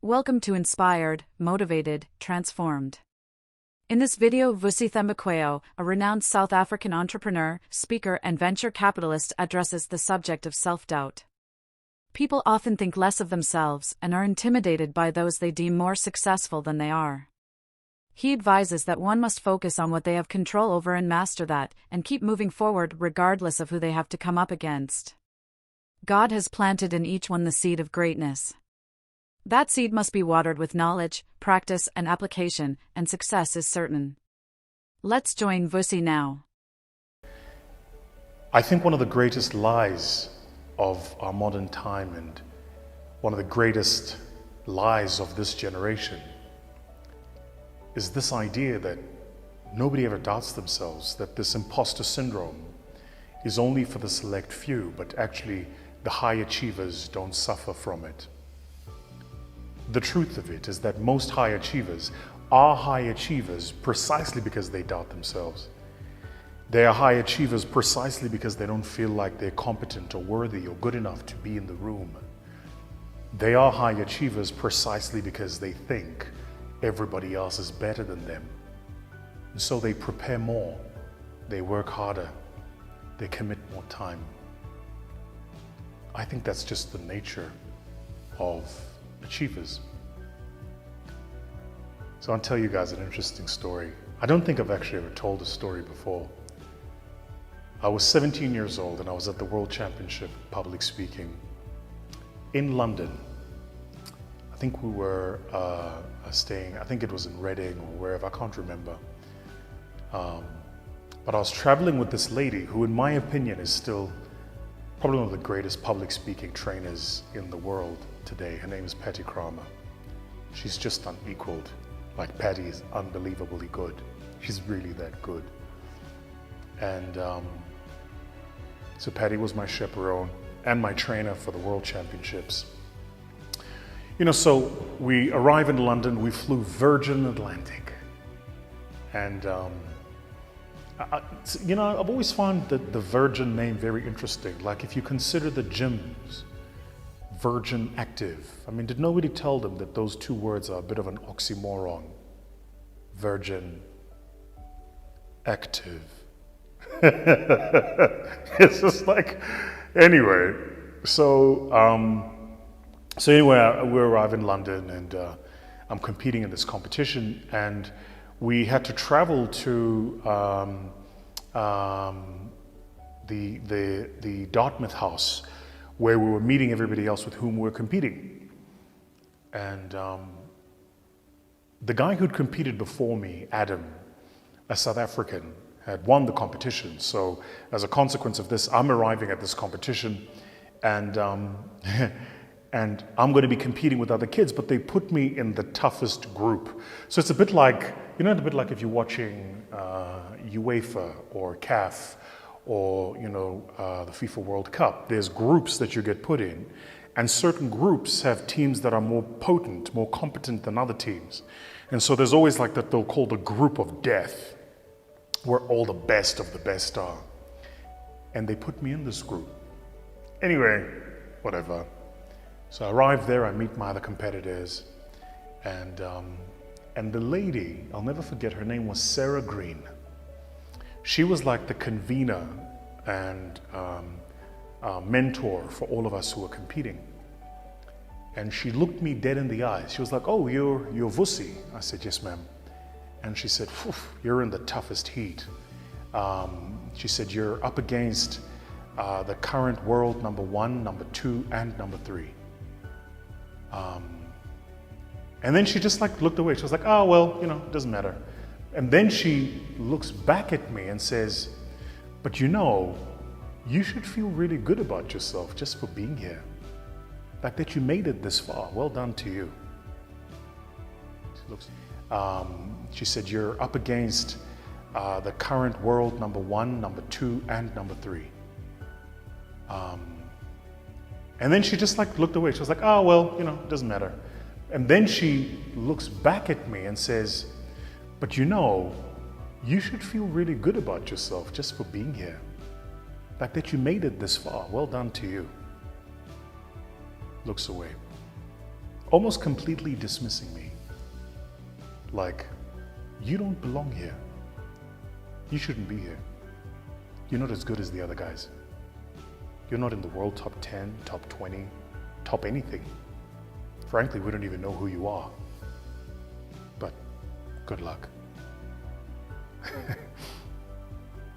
Welcome to Inspired, Motivated, Transformed. In this video, Vusi Thembekwayo, a renowned South African entrepreneur, speaker, and venture capitalist, addresses the subject of self-doubt. People often think less of themselves and are intimidated by those they deem more successful than they are. He advises that one must focus on what they have control over and master that, and keep moving forward regardless of who they have to come up against. God has planted in each one the seed of greatness. That seed must be watered with knowledge, practice, and application, and success is certain. Let's join Vusi now. I think one of the greatest lies of our modern time and one of the greatest lies of this generation is this idea that nobody ever doubts themselves, that this imposter syndrome is only for the select few, but actually the high achievers don't suffer from it. The truth of it is that most high achievers are high achievers precisely because they doubt themselves. They are high achievers precisely because they don't feel like they're competent or worthy or good enough to be in the room. They are high achievers precisely because they think everybody else is better than them. And so they prepare more, they work harder, they commit more time. I think that's just the nature of achievers. So I'll tell you guys an interesting story. I don't think I've actually ever told this story before. I was 17 years old and I was at the World Championship Public Speaking in London. I think we were staying, I think it was in Reading or wherever, I can't remember. But I was traveling with this lady who, in my opinion, is still probably one of the greatest public speaking trainers in the world today. Her name is Patty Kramer. She's just unequaled. Like, Patty is unbelievably good. She's really that good. And so Patty was my chaperone and my trainer for the World Championships. You know, so we arrive in London, we flew Virgin Atlantic. And you know, I've always found the Virgin name very interesting. Like, if you consider the gyms, Virgin Active. I mean, did nobody tell them that those two words are a bit of an oxymoron? Virgin Active. It's just like, anyway. So anyway, we arrive in London and I'm competing in this competition, and we had to travel to the Dartmouth house where we were meeting everybody else with whom we were competing. And the guy who'd competed before me, Adam, a South African, had won the competition. So as a consequence of this, I'm arriving at this competition and and I'm going to be competing with other kids, but they put me in the toughest group. So it's a bit like, you know, a bit like if you're watching UEFA or CAF or, you know, the FIFA World Cup. There's groups that you get put in, and certain groups have teams that are more potent, more competent than other teams. And so there's always like that they'll call the group of death, where all the best of the best are. And they put me in this group. Anyway, whatever. So I arrive there, I meet my other competitors, and the lady, I'll never forget, her name was Sarah Green. She was like the convener and mentor for all of us who were competing. And she looked me dead in the eyes. She was like, "Oh, you're Vusi." I said, "Yes, ma'am." And she said, "You're in the toughest heat." She said, "You're up against the current world number 1, number 2, and number 3. And then she just like looked away. She was like, "Oh, well, you know, it doesn't matter." And then she looks back at me and says, "But you know, you should feel really good about yourself just for being here. The fact that you made it this far, well done to you." She said, "You're up against the current world number 1, number 2, and number 3. And then she just like looked away. She was like, "Oh, well, you know, it doesn't matter." And then she looks back at me and says, "But you know, you should feel really good about yourself just for being here. The fact that you made it this far, well done to you." Looks away. almost completely dismissing me. Like, you don't belong here. You shouldn't be here. You're not as good as the other guys. You're not in the world top 10, top 20, top anything. Frankly, we don't even know who you are. But good luck.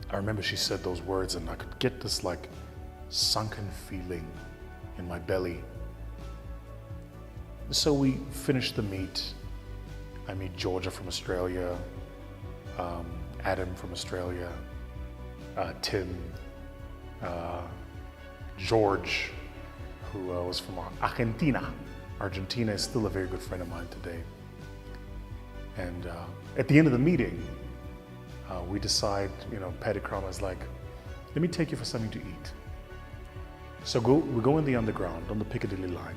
I remember she said those words and I could get this like sunken feeling in my belly. So we finished the meet. I meet Georgia from Australia, Adam from Australia, Tim, George, who was from Argentina. Argentina is still a very good friend of mine today. And at the end of the meeting, we decide, Patty Crama is like, let me take you for something to eat. So we go in the underground on the Piccadilly line,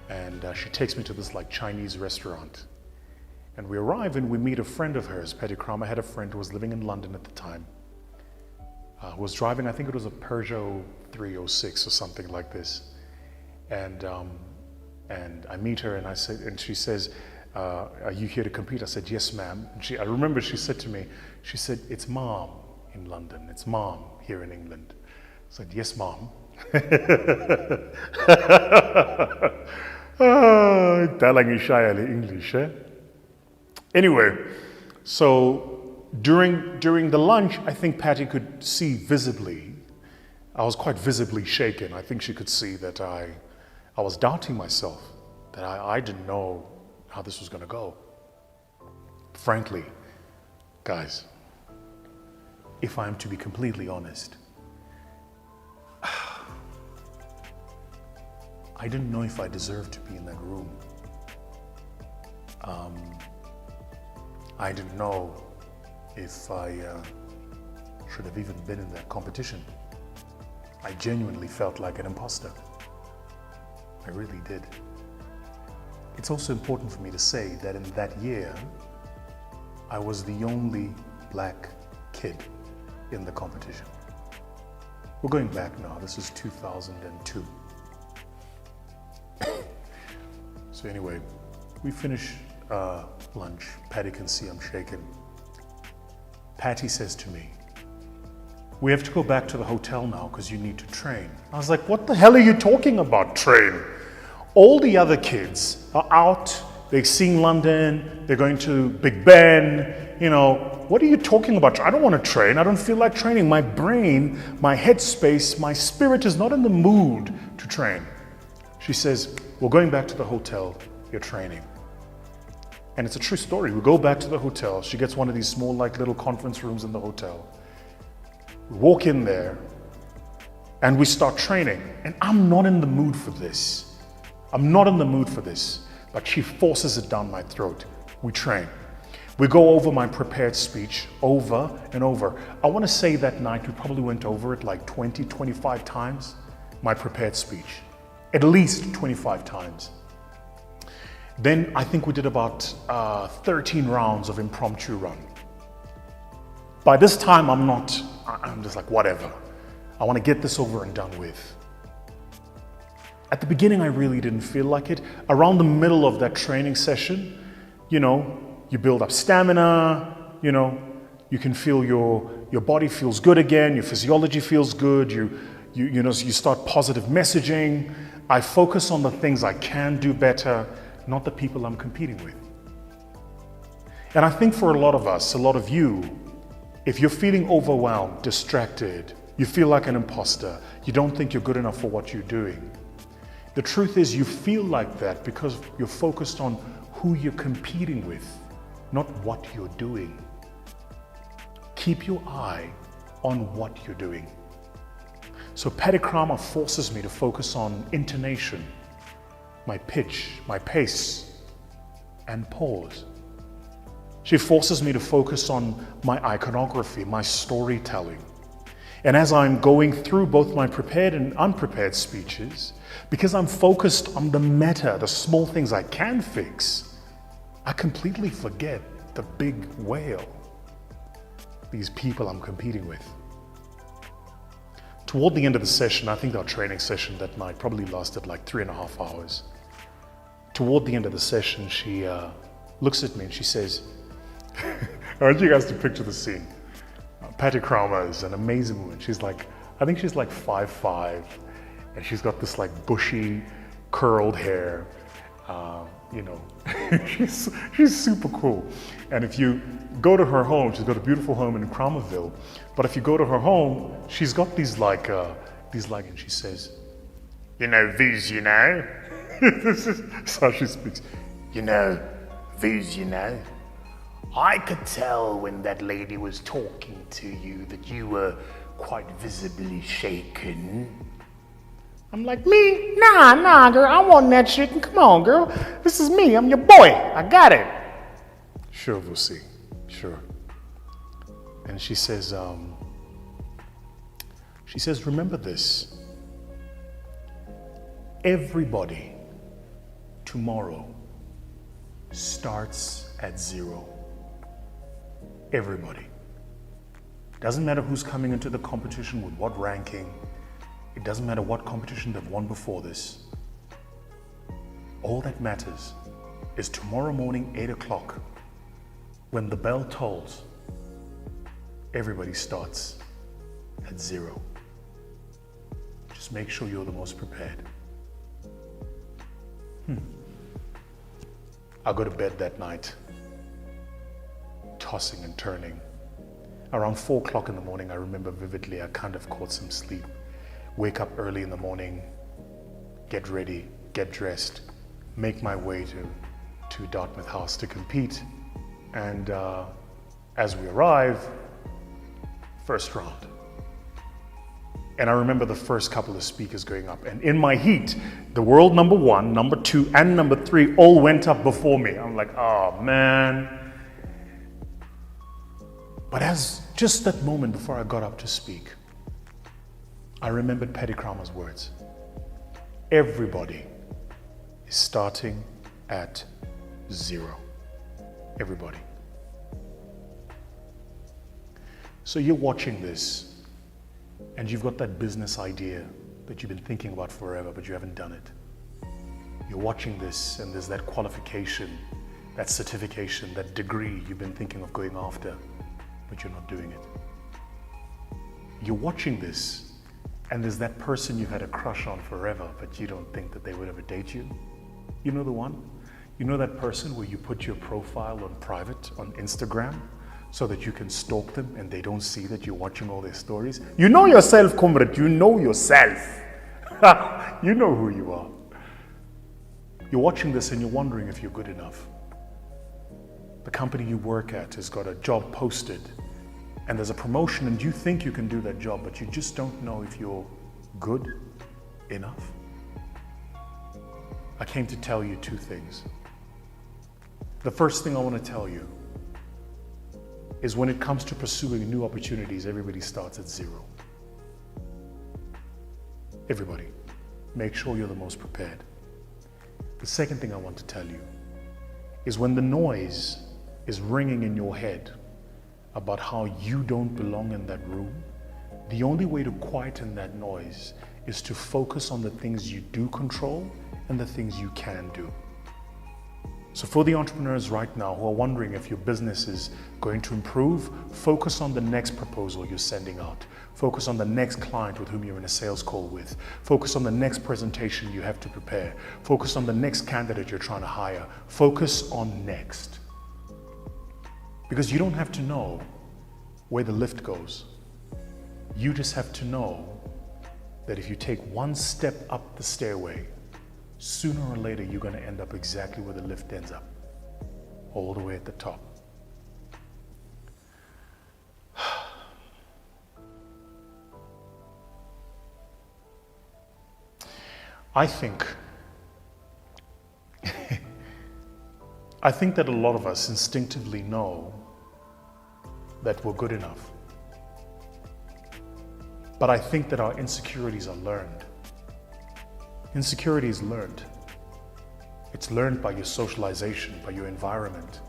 and she takes me to this like Chinese restaurant. And we arrive and we meet a friend of hers. Patty Crama had a friend who was living in London at the time, who was driving, I think it was a Peugeot 306 or something like this. And I meet her and she says, are you here to compete? I said, yes, ma'am. And I remember she said to me, she said, it's mom in London. It's mom here in England. I said, yes, mom. English, eh? Anyway, so during the lunch, I think Patty could see visibly, I was quite visibly shaken. I think she could see that I was doubting myself, that I didn't know how this was going to go. Frankly, guys, if I'm to be completely honest, I didn't know if I deserved to be in that room. I didn't know if I should have even been in that competition. I genuinely felt like an imposter. I really did. It's also important for me to say that in that year, I was the only black kid in the competition. We're going back now, this is 2002. So anyway, we finish lunch. Patty can see I'm shaken. Patty says to me, we have to go back to the hotel now because you need to train. I was like, what the hell are you talking about, train? All the other kids are out, they're seeing London, they're going to Big Ben, what are you talking about? I don't want to train, I don't feel like training. My brain, my headspace, my spirit is not in the mood to train. She says, we're going back to the hotel, you're training. And it's a true story. We go back to the hotel, she gets one of these small like little conference rooms in the hotel. We walk in there and we start training. And I'm not in the mood for this. I'm not in the mood for this, but she forces it down my throat. We train. We go over my prepared speech over and over. I want to say that night we probably went over it like 20, 25 times, my prepared speech. At least 25 times. Then I think we did about 13 rounds of impromptu run. By this time I'm just like, whatever. I want to get this over and done with. At the beginning, I really didn't feel like it. Around the middle of that training session, you build up stamina, you can feel your body feels good again, your physiology feels good, you start positive messaging. I focus on the things I can do better, not the people I'm competing with. And I think for a lot of us, a lot of you, if you're feeling overwhelmed, distracted, you feel like an imposter, you don't think you're good enough for what you're doing, the truth is you feel like that because you're focused on who you're competing with, not what you're doing. Keep your eye on what you're doing. So Patty Crama forces me to focus on intonation, my pitch, my pace, and pause. She forces me to focus on my iconography, my storytelling. And as I'm going through both my prepared and unprepared speeches, because I'm focused on the meta, the small things I can fix, I completely forget the big whale, these people I'm competing with. Toward the end of the session, I think our training session that night probably lasted like 3.5 hours. toward the end of the session, she looks at me and she says, I want you guys to picture the scene. Patty Cromer is an amazing woman. She's like, I think she's like 5'5", and she's got this like bushy, curled hair. You know, she's super cool. And if you go to her home, she's got a beautiful home in Cromerville. But if you go to her home, she's got these like, and she says, you know, Vusi, you know. This is how she speaks. You know, Vusi, you know. I could tell when that lady was talking to you that you were quite visibly shaken. I'm like, me? Nah, girl, I want that shit. Come on, girl. This is me. I'm your boy. I got it. Sure, Vusi. Sure. And she says, remember this. Everybody tomorrow starts at 0. Everybody. Doesn't matter who's coming into the competition with what ranking. It doesn't matter what competition they've won before this. All that matters is tomorrow morning, 8 o'clock, when the bell tolls, everybody starts at 0. Just make sure you're the most prepared. I go to bed that night, tossing and turning. Around 4 o'clock in the morning, I remember vividly, I kind of caught some sleep. Wake up early in the morning, get ready, get dressed, make my way to Dartmouth House to compete. And as we arrive, first round. And I remember the first couple of speakers going up. And in my heat, the world number 1, number 2, and number 3 all went up before me. I'm like, oh man. But as just that moment before I got up to speak, I remembered Patty Cromer's words. Everybody is starting at 0. Everybody. So you're watching this and you've got that business idea that you've been thinking about forever, but you haven't done it. You're watching this and there's that qualification, that certification, that degree you've been thinking of going after, but you're not doing it. You're watching this and there's that person you've had a crush on forever, but you don't think that they would ever date you. You know the one? You know that person where you put your profile on private on Instagram so that you can stalk them and they don't see that you're watching all their stories? You know yourself, comrade. You know yourself. You know who you are. You're watching this and you're wondering if you're good enough. The company you work at has got a job posted and there's a promotion and you think you can do that job, but you just don't know if you're good enough. I came to tell you 2 things. The first thing I want to tell you is when it comes to pursuing new opportunities, everybody starts at 0. Everybody. Make sure you're the most prepared. The second thing I want to tell you is when the noise is ringing in your head about how you don't belong in that room, the only way to quieten that noise is to focus on the things you do control and the things you can do. So for the entrepreneurs right now who are wondering if your business is going to improve, focus on the next proposal you're sending out. Focus on the next client with whom you're in a sales call with. Focus on the next presentation you have to prepare. Focus on the next candidate you're trying to hire. Focus on next. Because you don't have to know where the lift goes. You just have to know that if you take one step up the stairway, sooner or later you're going to end up exactly where the lift ends up, all the way at the top. I think that a lot of us instinctively know that we're good enough. But I think that our insecurities are learned. Insecurity is learned. It's learned by your socialization, by your environment.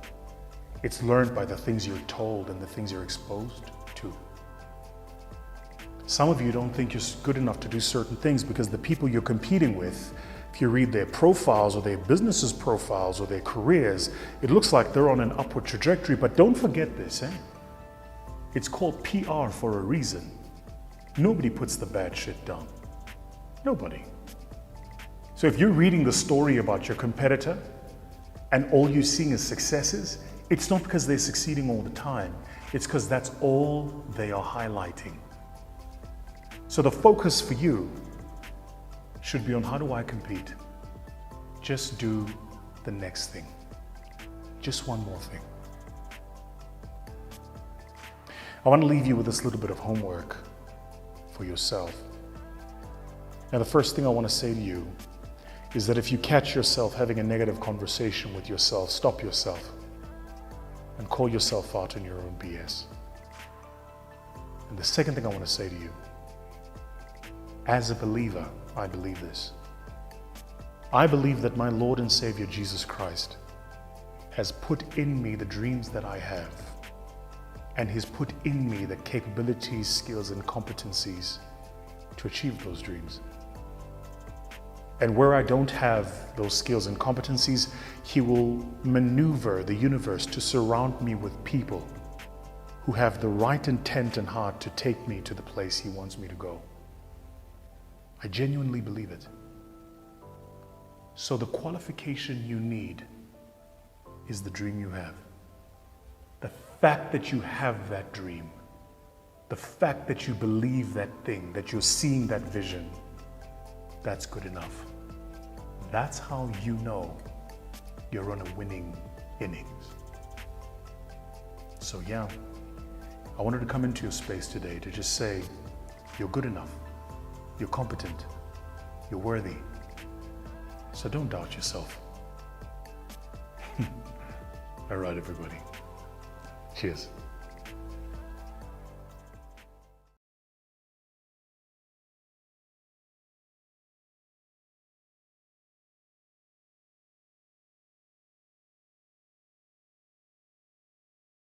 It's learned by the things you're told and the things you're exposed to. Some of you don't think you're good enough to do certain things because the people you're competing with if you read their profiles or their businesses profiles or their careers, it looks like they're on an upward trajectory. But don't forget this, it's called PR for a reason. Nobody puts the bad shit down. Nobody. So if you're reading the story about your competitor and all you're seeing is successes, it's not because they're succeeding all the time. It's because that's all they are highlighting. So the focus for you should be on, how do I compete? Just do the next thing. Just one more thing. I want to leave you with this little bit of homework for yourself. Now, the first thing I want to say to you is that if you catch yourself having a negative conversation with yourself, stop yourself and call yourself out on your own BS. And the second thing I want to say to you, as a believer, I believe this. I believe that my Lord and Savior Jesus Christ has put in me the dreams that I have, and He's put in me the capabilities, skills, and competencies to achieve those dreams. And where I don't have those skills and competencies, He will maneuver the universe to surround me with people who have the right intent and heart to take me to the place He wants me to go. I genuinely believe it. So the qualification you need is the dream you have. The fact that you have that dream, the fact that you believe that thing, that you're seeing that vision, that's good enough. That's how you know you're on a winning innings. So yeah, I wanted to come into your space today to just say, you're good enough, you're competent, you're worthy. So don't doubt yourself. All right, everybody. Cheers.